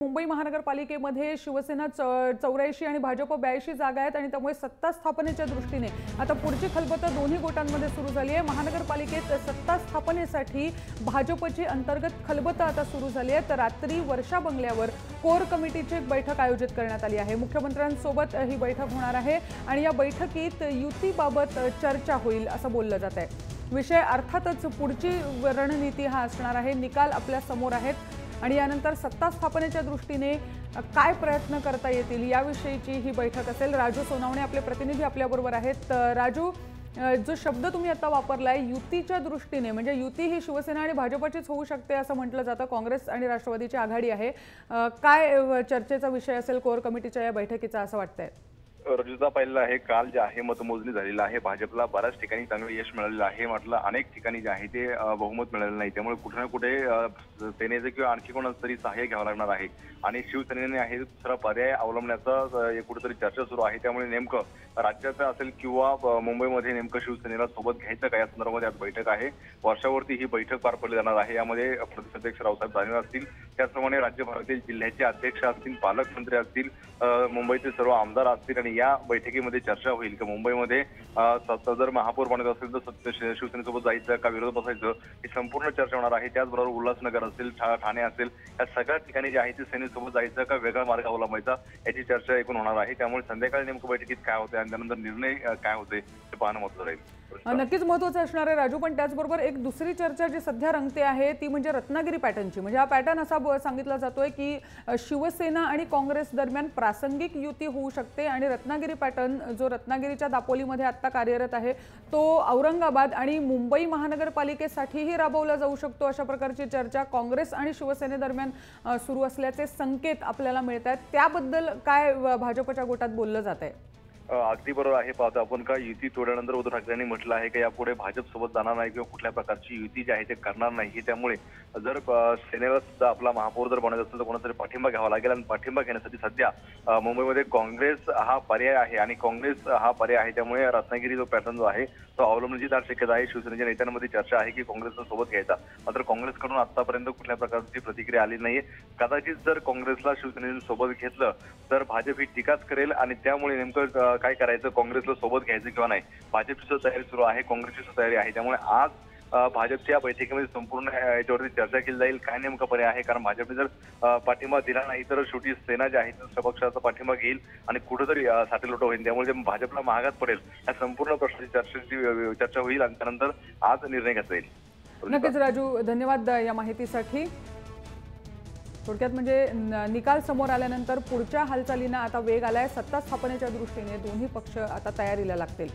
मुंबई महानगरपालिकेमध्ये शिवसेना 84 आणि भाजप 82 जागा आहेत आणि त्यामुळे सत्ता स्थापनेच्या दृष्टीने आता पुढची खलबत दोन्ही गटांमध्ये सुरू झाली आहे। महानगरपालिकेत सत्ता स्थापनेसाठी भाजपची अंतर्गत खलबत आता सुरू झाली आहे। तर रात्री वर्षा बंगल्यावर कोर कमिटीची एक बैठक आयोजित करण्यात आली आहे। मुख्यमंत्र्यांसोबत ही बैठक होणार आहे आणि या बैठकीत युतीबाबत चर्चा होईल असं बोललं जात आहे। विषय अर्थातच पुढची रणनीती हा असणार आहे। निकाल आपल्या समोर आहेत आणि यानंतर सत्ता स्थापनेच्या दृष्टीने काय प्रयत्न करता येतील याविषयीची ही बैठक असेल। राजू सोनावणे आपले प्रतिनिधी आपल्याबरोबर आहेत। राजू, जो शब्द तुम्ही आता वापरलाय युतीच्या दृष्टीने, म्हणजे युती ही शिवसेना आणि भाजपचीच होऊ शकते असं म्हटलं जातं। काँग्रेस आणि राष्ट्रवादीची आघाडी आहे। काय चर्चेचा विषय असेल कोर कमिटीच्या या बैठकीचा असं वाटतंय? रजुता पाहिलेला आहे, काल जे आहे मतमोजणी झालेलं आहे। भाजपला बऱ्याच ठिकाणी चांगलं यश मिळालेलं आहे। म्हटलं अनेक ठिकाणी जे आहे ते बहुमत मिळालेलं नाही, त्यामुळे कुठे ना कुठे सेनेचे किंवा आणखी कोणाचं तरी सहाय्य घ्यावं लागणार आहे आणि शिवसेनेने आहे दुसरा पर्याय अवलंबण्याचा कुठेतरी चर्चा सुरू आहे। त्यामुळे नेमकं राज्यात असेल किंवा मुंबईमध्ये नेमकं शिवसेनेला सोबत घ्यायचं का या संदर्भात आज बैठक आहे। वर्षावरती ही बैठक पार पडली जाणार आहे। यामध्ये प्रदेशाध्यक्ष रावसाहेब दानवे असतील, त्याचप्रमाणे राज्यभरातील जिल्ह्याचे अध्यक्ष असतील, पालकमंत्री असतील, मुंबईचे सर्व आमदार असतील आणि या बैठकीमध्ये चर्चा होईल की मुंबईमध्ये जर महापौर बनत असेल तर शिवसेनेसोबत जायचं का विरोध बसायचं, ही संपूर्ण चर्चा होणार आहे। त्याचबरोबर उल्हासनगर असेल, ठाणे असेल, या सगळ्या ठिकाणी जे आहे ते सेनेसोबत जायचं का वेगळा मार्ग अवलंबायचा याची चर्चा एकूण होणार आहे। त्यामुळे संध्याकाळी नेमकं बैठकीत काय होते आणि त्यानंतर निर्णय काय होते ते पाहणं महत्त्वाचं राहील। नक्कीच महत्त्वाचं असणार आहे राजू, पण त्याचबरोबर एक दुसरी चर्चा जी सध्या रंगते आहे ती म्हणजे रत्नागिरी पॅटर्नची। म्हणजे हा पॅटर्न असा सांगितला जातोय की शिवसेना आणि काँग्रेस दरम्यान प्रासंगिक युती होऊ शकते आणि रत्नागिरी पॅटर्न जो रत्नागिरीच्या दापोलीमध्ये आता कार्यरत आहे तो औरंगाबाद आणि मुंबई महानगरपालिकेसाठीही राबवला जाऊ शकतो, अशा प्रकारची चर्चा काँग्रेस आणि शिवसेनेदरम्यान सुरू असल्याचे संकेत आपल्याला मिळत आहेत। त्याबद्दल काय भाजपच्या गोटात बोललं जात आहे? अगदी बरोबर आहे। पाहतो आपण का युती तोडल्यानंतर उद्धव ठाकरेंनी म्हटलं आहे की यापुढे भाजप सोबत जाणार नाही किंवा कुठल्या प्रकारची युती जी आहे ते करणार नाही। त्यामुळे जर सेनेला सुद्धा आपला महापौर जर बनवायचा असेल तर कोणातरी पाठिंबा घ्यावा लागेल आणि पाठिंबा घेण्यासाठी सध्या मुंबईमध्ये काँग्रेस हा पर्याय आहे आणि काँग्रेस हा पर्याय आहे। त्यामुळे रत्नागिरी जो पॅटर्न जो आहे तो अवलंबण्याची दाट शक्यता आहे। शिवसेनेच्या नेत्यांमध्ये चर्चा आहे की काँग्रेसला सोबत घ्यायचा, मात्र काँग्रेसकडून आतापर्यंत कुठल्या प्रकारची प्रतिक्रिया आली नाहीये। कदाचित जर काँग्रेसला शिवसेनेने सोबत घेतलं तर भाजप ही टीकाच करेल आणि त्यामुळे नेमकं काय करायचं, काँग्रेसला सोबत घ्यायचं किंवा नाही, भाजपची सुद्धा तयारी सुरू आहे, काँग्रेसची सुद्धा तयारी आहे। त्यामुळे आज भाजपच्या बैठकीमध्ये संपूर्ण याच्यावरती चर्चा केली जाईल काय नेमका पर्याय आहे। कारण भाजपने जर पाठिंबा दिला नाही तर शेवटी सेना जी आहे दुसऱ्या पक्षाचा पाठिंबा घेईल आणि कुठेतरी साठेलोट होईल। त्यामुळे भाजपला महागात पडेल या संपूर्ण प्रश्नाची चर्चा होईल आणि त्यानंतर आज निर्णय घेता येईल। नक्कीच राजू, धन्यवाद या माहितीसाठी। थोडक्यात म्हणजे निकाल समोर आल्यानंतर पुढच्या हालचालींना आता वेग आलाय। सत्ता स्थापनेच्या दृष्टीने दोन्ही पक्ष आता तयारीला लागतील।